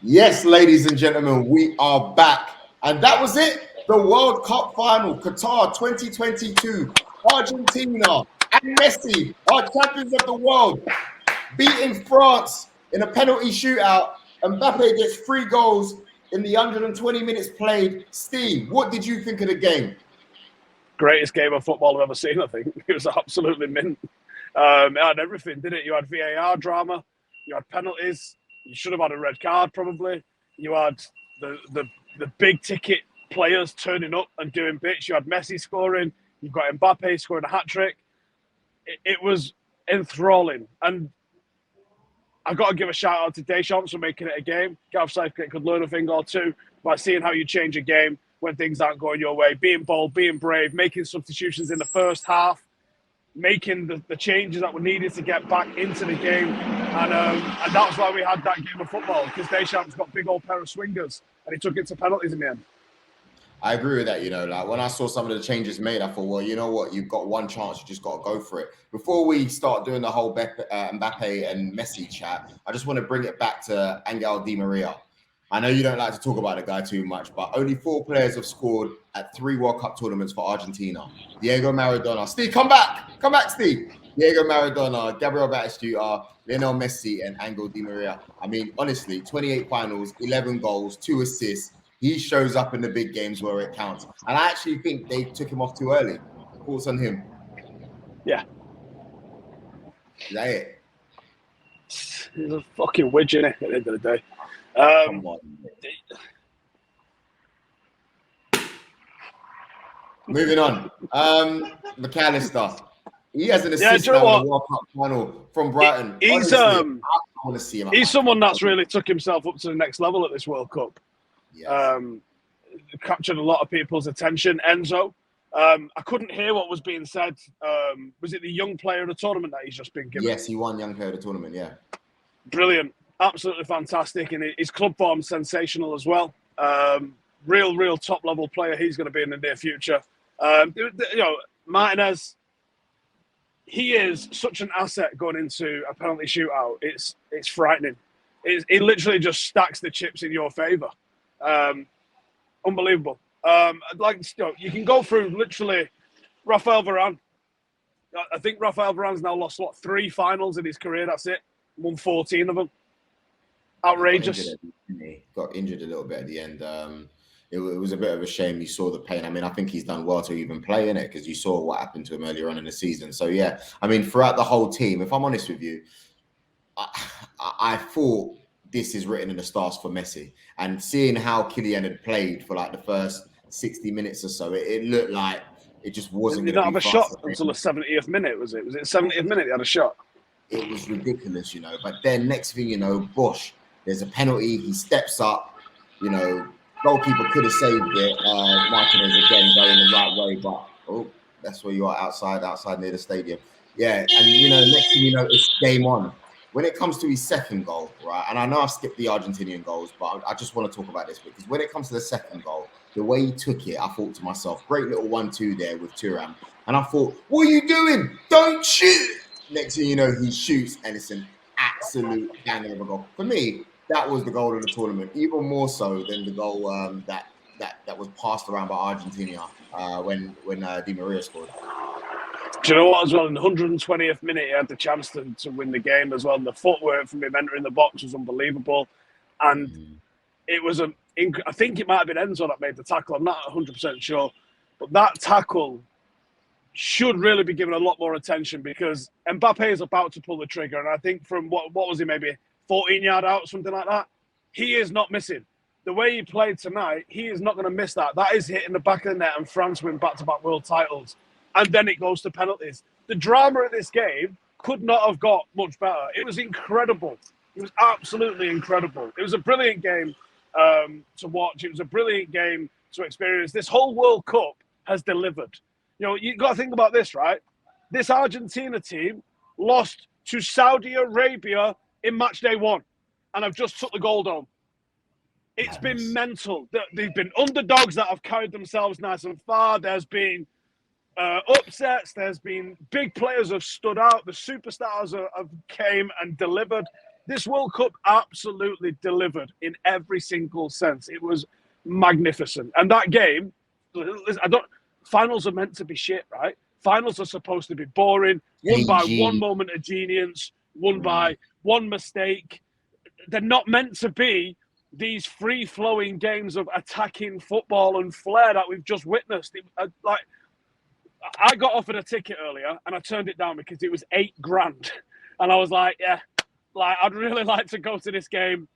Yes, ladies and gentlemen, we are back. And that was it. The World Cup final, Qatar 2022. Argentina and Messi are champions of the world, beating France in a penalty shootout. Mbappe gets 3 goals in the 120 minutes played. Steve, what did you think of the game? Greatest game of football I've ever seen, I think. It was absolutely mint. It had everything, didn't it? You had VAR drama, you had penalties, you should have had a red card probably. You had the big ticket players turning up and doing bits. You had Messi scoring, you've got Mbappe scoring a hat-trick. It was enthralling. And I've got to give a shout out to Deschamps for making it a game. Gareth Southgate could learn a thing or two by seeing how you change a game when things aren't going your way, being bold, being brave, making substitutions in the first half, making the changes that were needed to get back into the game. And that's why we had that game of football, because Deschamps got a big old pair of swingers and he took it to penalties in the end. I agree with that. Like when I saw some of the changes made, I thought, well, you know what? You've got one chance. You just got to go for it. Before we start doing the whole Mbappe and Messi chat, I just want to bring it back to Angel Di Maria. I know you don't like to talk about the guy too much, but only 4 players have scored at 3 World Cup tournaments for Argentina. Diego Maradona. Steve, come back. Come back, Steve. Diego Maradona, Gabriel Batistuta, Lionel Messi, and Angel Di Maria. I mean, honestly, 28 finals, 11 goals, 2 assists. He shows up in the big games where it counts. And I actually think they took him off too early. Thoughts on him? Yeah. Is that it? He's a fucking widget at the end of the day. Come on. Moving on. McAllister. He has an assist in the World Cup final from Brighton. He's honestly, I want to see him. He's someone that's really took himself up to the next level at this World Cup. Yes. Captured a lot of people's attention. Enzo. I couldn't hear what was being said. Was it the young player of the tournament that he's just been given? Yes, he won young player of the tournament, yeah. Brilliant. Absolutely fantastic. And his club form's sensational as well. Real top-level player he's going to be in the near future. Martinez, he is such an asset going into a penalty shootout. It's frightening. He literally just stacks the chips in your favour. Unbelievable. You can go through literally Rafael Varane. I think Rafael Varane's now lost 3 finals in his career. That's it. Won 14 of them. Outrageous. Got injured a little bit at the end. It was a bit of a shame. You saw the pain. I mean, I think he's done well to even play in it, because you saw what happened to him earlier on in the season. So yeah, I mean, throughout the whole team, if I'm honest with you, I thought this is written in the stars for Messi. And seeing how Kylian had played for like the first 60 minutes or so, it looked like it just wasn't going to be have a shot until the 70th minute, was it? Was it 70th minute he had a shot? It was ridiculous, But then next thing you know, Bosch, there's a penalty. He steps up, goalkeeper could have saved it. Martinez again going the right way, but that's where you are outside near the stadium. Yeah, and next thing you know, it's game on. When it comes to his second goal, right, and I know I've skipped the Argentinian goals, but I just want to talk about this, because when it comes to the second goal, the way he took it, I thought to myself, great little 1-2 there with Thuram. And I thought, what are you doing? Don't shoot! Next thing you know, he shoots, and it's an absolute banger of a goal. For me, that was the goal of the tournament, even more so than the goal that was passed around by Argentina when Di Maria scored. Do you know what, as well, in the 120th minute, he had the chance to win the game as well. And the footwork from him entering the box was unbelievable. And it was I think it might have been Enzo that made the tackle. I'm not 100% sure. But that tackle should really be given a lot more attention, because Mbappe is about to pull the trigger. And I think from, what was he, maybe 14 yard out, something like that, he is not missing. The way he played tonight, he is not going to miss that. That is hitting the back of the net, and France win back-to-back world titles. And then it goes to penalties. The drama of this game could not have got much better. It was incredible. It was absolutely incredible. It was a brilliant game to watch. It was a brilliant game to experience. This whole World Cup has delivered. You've got to think about this, right? This Argentina team lost to Saudi Arabia in match day 1, and I've just took the gold home. It's been mental. They've been underdogs that have carried themselves nice and far. There's been upsets. There's been big players have stood out. The superstars have came and delivered. This World Cup absolutely delivered in every single sense. It was magnificent. And that game, finals are meant to be shit, right? Finals are supposed to be boring, won by one moment of genius, won by one mistake. They're not meant to be these free-flowing games of attacking football and flair that we've just witnessed. I got offered a ticket earlier and I turned it down because it was $8,000. And I was like, yeah, I'd really like to go to this game.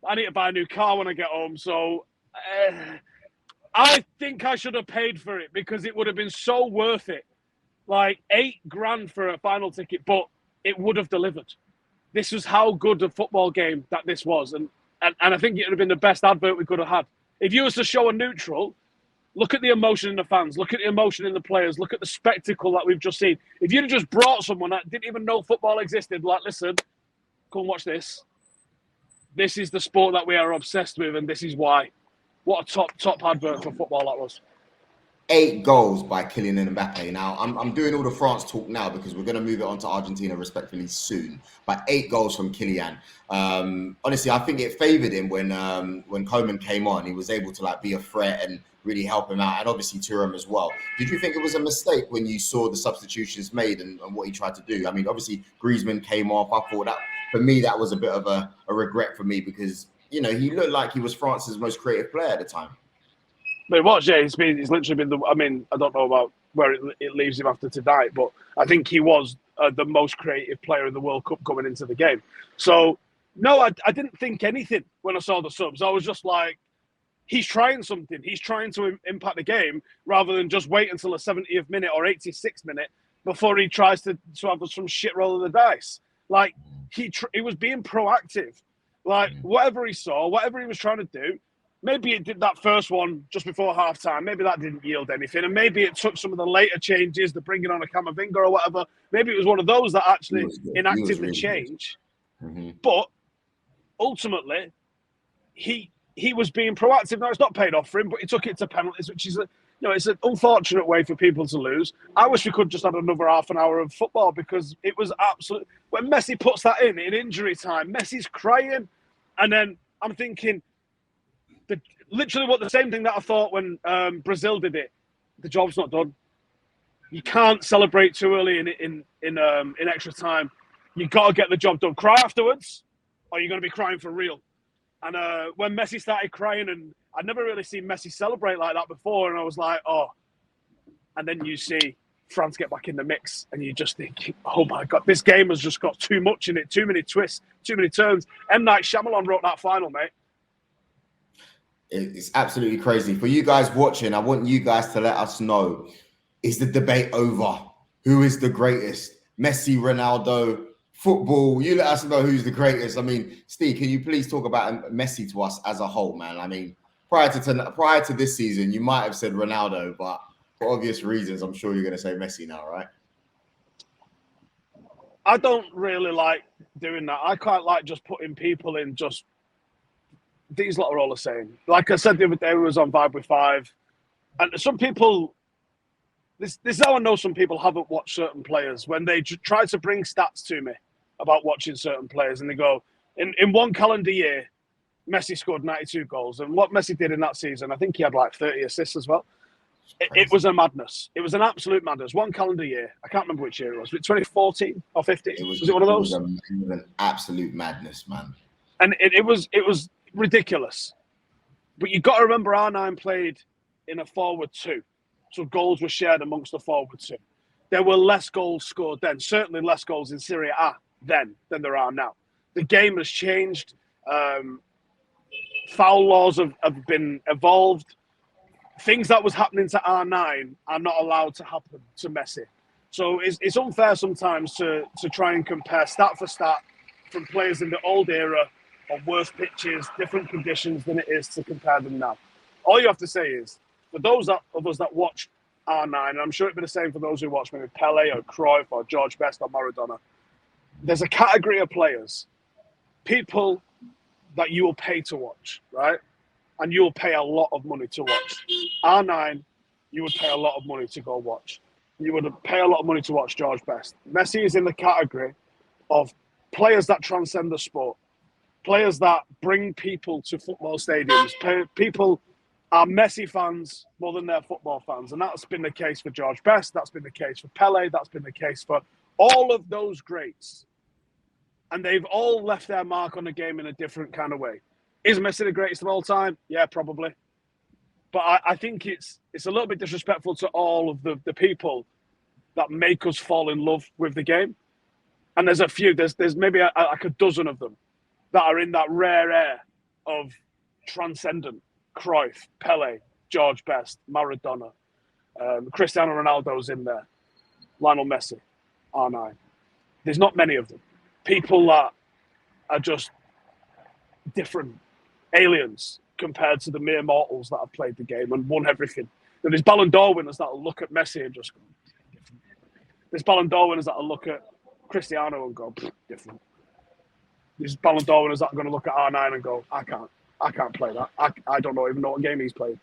I need to buy a new car when I get home. So I think I should have paid for it because it would have been so worth it. Like $8,000 for a final ticket, but it would have delivered. This was how good a football game that this was. And I think it would have been the best advert we could have had. If you was to show a neutral, look at the emotion in the fans, look at the emotion in the players, look at the spectacle that we've just seen. If you'd have just brought someone that didn't even know football existed, like, listen, come and watch this. This is the sport that we are obsessed with, and this is why. What a top advert for football that was. 8 goals by Kylian Mbappe. Now, I'm doing all the France talk now because we're going to move it on to Argentina respectfully soon. But 8 goals from Kylian. Honestly, I think it favoured him when Coman came on. He was able to be a threat and really help him out, and obviously Thuram as well. Did you think it was a mistake when you saw the substitutions made and what he tried to do? I mean, obviously Griezmann came off. I thought that, for me, that was a bit of a regret for me because, he looked like he was France's most creative player at the time. But it was, yeah. He's literally been I don't know about where it leaves him after tonight, but I think he was the most creative player in the World Cup coming into the game. So, no, I didn't think anything when I saw the subs. I was just like, he's trying something. He's trying to impact the game rather than just wait until the 70th minute or 86th minute before he tries to have some shit roll of the dice. Like, he was being proactive. Like, whatever he saw, whatever he was trying to do, maybe it did that first one just before half-time. Maybe that didn't yield anything. And maybe it took some of the later changes, the bringing on a Camavinga or whatever. Maybe it was one of those that actually enacted the change. But ultimately, he was being proactive. Now, it's not paid off for him, but he took it to penalties, which is it's an unfortunate way for people to lose. I wish we could just have another half an hour of football because it was absolute. When Messi puts that in injury time, Messi's crying. And then I'm thinking, literally the same thing that I thought when Brazil did it. The job's not done. You can't celebrate too early in extra time. You got to get the job done. Cry afterwards, or you're going to be crying for real. And when Messi started crying, and I'd never really seen Messi celebrate like that before, and I was like, oh. And then you see France get back in the mix, and you just think, oh my God, this game has just got too much in it, too many twists, too many turns. M. Night Shyamalan wrote that final, mate. It's absolutely crazy. For you guys watching, I want you guys to let us know, is the debate over? Who is the greatest? Messi, Ronaldo, football? You let us know who's the greatest. I mean, Steve, can you please talk about Messi to us as a whole, man? I mean, prior to this season, you might have said Ronaldo, but for obvious reasons, I'm sure you're going to say Messi now, right? I don't really like doing that. I quite like just putting people in just these lot are all the same. Like I said the other day, we was on Vibe with Five. And some people, this is how I know some people haven't watched certain players. When they try to bring stats to me about watching certain players, and they go, in one calendar year, Messi scored 92 goals. And what Messi did in that season, I think he had like 30 assists as well. It was a madness. It was an absolute madness. One calendar year. I can't remember which year it was. 2014 or 15? Was it one of those? It was an absolute madness, man. And it was ridiculous. But you've got to remember R9 played in a forward 2. So goals were shared amongst the forward 2. There were less goals scored then. Certainly less goals in Serie A then than there are now. The game has changed. Foul laws have been evolved. Things that was happening to R9 are not allowed to happen to Messi. So it's unfair sometimes to try and compare stat for stat from players in the old era on worse pitches, different conditions than it is to compare them now. All you have to say is, for those of us that watch R9, and I'm sure it'd be the same for those who watch maybe Pele or Cruyff or George Best or Maradona, there's a category of players, people that you will pay to watch, right? And you will pay a lot of money to watch. R9, you would pay a lot of money to go watch. You would pay a lot of money to watch George Best. Messi is in the category of players that transcend the sport, players that bring people to football stadiums. People are Messi fans more than they're football fans. And that's been the case for George Best. That's been the case for Pele. That's been the case for all of those greats. And they've all left their mark on the game in a different kind of way. Is Messi the greatest of all time? Yeah, probably. But I think it's a little bit disrespectful to all of the people that make us fall in love with the game. And there's a few, there's maybe like a dozen of them that are in that rare air of transcendent. Cruyff, Pele, George Best, Maradona, Cristiano Ronaldo's in there, Lionel Messi, R9. There's not many of them. People that are just different aliens compared to the mere mortals that have played the game and won everything. There's Ballon d'Or winners that will look at Messi and just go, different. There's Ballon d'Or winners that will look at Cristiano and go, different. There's Ballon d'Or winners that are going to look at R9 and go, I can't play that. I don't even know what game he's played.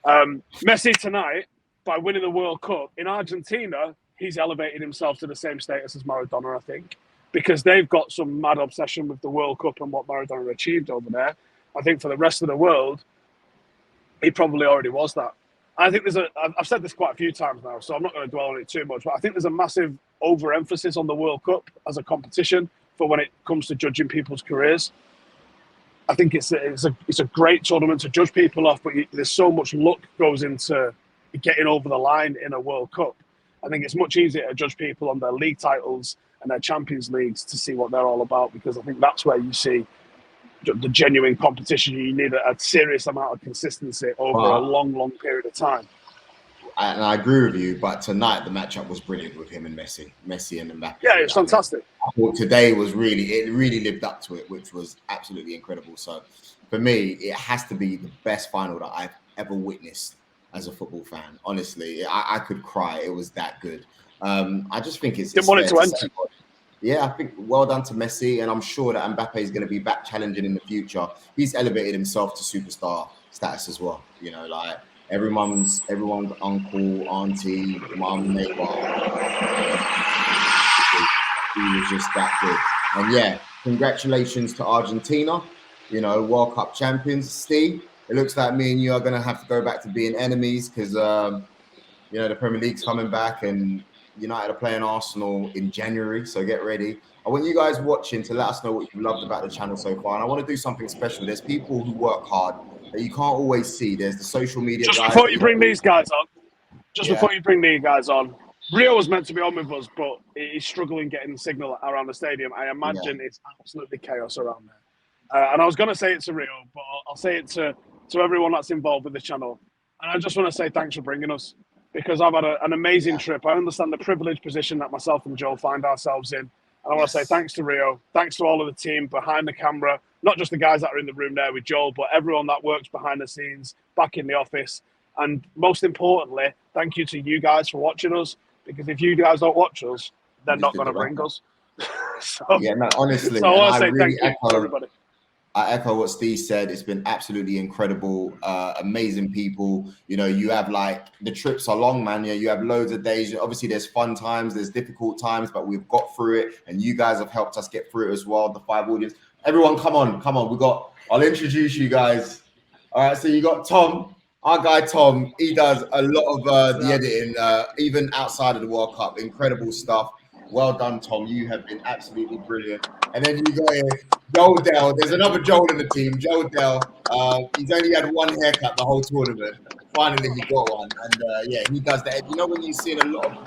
Messi tonight, by winning the World Cup in Argentina, he's elevated himself to the same status as Maradona, I think, because they've got some mad obsession with the World Cup and what Maradona achieved over there. I think for the rest of the world, he probably already was that. I think I've said this quite a few times now, so I'm not going to dwell on it too much, but I think there's a massive overemphasis on the World Cup as a competition for when it comes to judging people's careers. I think it's a great tournament to judge people off, but there's so much luck goes into getting over the line in a World Cup. I think it's much easier to judge people on their league titles and their Champions Leagues to see what they're all about, because I think that's where you see the genuine competition. You need a serious amount of consistency over a long, long period of time. And I agree with you, but tonight the matchup was brilliant with him and Messi and Mbappe. Yeah, it's fantastic. I thought today was it really lived up to it, which was absolutely incredible. So for me, it has to be the best final that I've ever witnessed as a football fan. Honestly, I could cry. It was that good. I just think it's... Didn't want it to end. Yeah, I think well done to Messi, and I'm sure that Mbappe is going to be back challenging in the future. He's elevated himself to superstar status as well. You know, like everyone's uncle, auntie, mum, neighbor. He was just that good. And yeah, congratulations to Argentina. You know, World Cup champions. Steve, it looks like me and you are going to have to go back to being enemies because you know, the Premier League's coming back and United are playing Arsenal in January, so get ready. I want you guys watching to let us know what you loved about the channel so far, and I want to do something special. There's people who work hard that you can't always see. There's the social media just guys. Before you bring these guys on, Rio was meant to be on with us, but he's struggling getting signal around the stadium. I imagine it's absolutely chaos around there. And I was going to say it to Rio, but I'll say it to everyone that's involved with the channel. And I just want to say thanks for bringing us, because I've had an amazing trip. I understand the privileged position that myself and Joel find ourselves in. And I want to say thanks to Rio, thanks to all of the team behind the camera, not just the guys that are in the room there with Joel, but everyone that works behind the scenes, back in the office. And most importantly, thank you to you guys for watching us, because if you guys don't watch us, they're not going to bring us. Honestly, so I want to say thank you to everybody. I echo what Steve said. It's been absolutely incredible. Amazing people. You know, you have like the trips are long, man. You have loads of days. Obviously, there's fun times, there's difficult times, but we've got through it, and you guys have helped us get through it as well. The 5 audience. Everyone, come on. I'll introduce you guys. All right, so you got Tom, our guy Tom. He does a lot of the editing, even outside of the World Cup. Incredible stuff. Well done, Tom. You have been absolutely brilliant. And then you got Joel Dell. There's another Joel in the team, Joel Dell. He's only had one haircut the whole tournament. Finally, he got one. And yeah, he does that. You know when you've seen a lot of...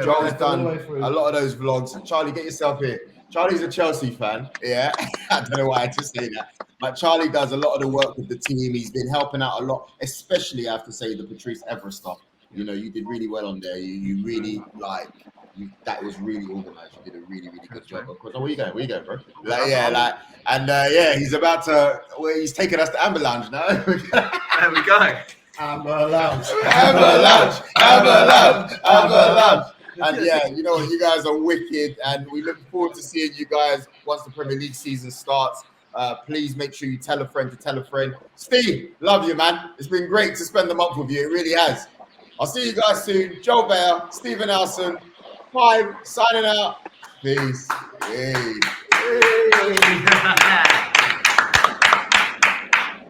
Joel's done a lot of those vlogs. Charlie, get yourself here. Charlie's a Chelsea fan. Yeah, I don't know why I had to say that. But Charlie does a lot of the work with the team. He's been helping out a lot, especially, I have to say, the Patrice Evra stuff. You know, you did really well on there. You really, that was really organized. You did a really, really good job. Of course. Oh, where you going, bro? He's about to, he's taking us to Amber Lounge now. There we go. Amber Lounge. And yeah, you know what? You guys are wicked, and we look forward to seeing you guys once the Premier League season starts. Please make sure you tell a friend to tell a friend. Steve, love you, man. It's been great to spend the month with you. It really has. I'll see you guys soon. Joe Beya, Stephen Howson. 5, signing out. Peace. Hey. Hey.